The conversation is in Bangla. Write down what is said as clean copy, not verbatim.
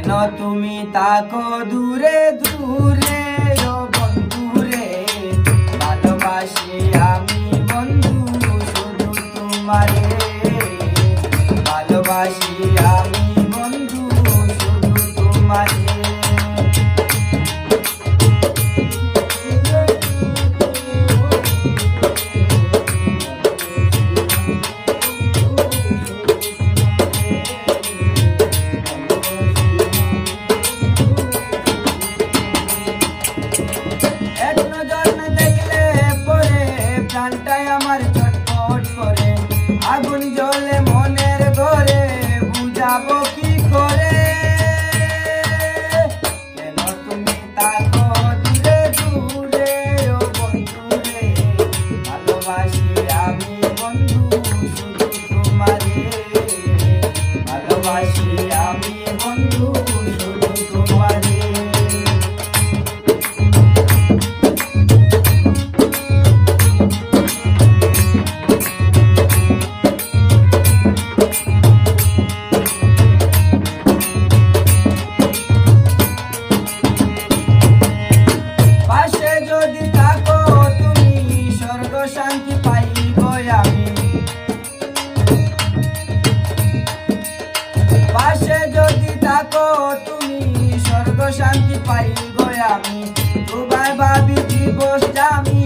কেন তুমি তাকো দূরে দূরে ও বন্ধু রে, ভালোবাসি আমি বন্ধু শুধু তোমারে, ভালোবাসি আমি বন্ধু শুধু তোমারে। প্রাণটাই আমার ছটফট করে, আগুন জ্বলে মনের ঘরে, বুঝাবো কি করে। কেন তুমি তাকো দূরে দূরে ও বন্ধু রে, ভালোবাসি আমি বন্ধু শুধু তোমারে, ভালোবাসি আমি বন্ধু শুধু তোমারে। শান্তি পাইব আমি, পাশে যদি থাকো তুমি স্বর্গ শান্তি পাইব আমি। তোমায় ভাবি দিবস আমি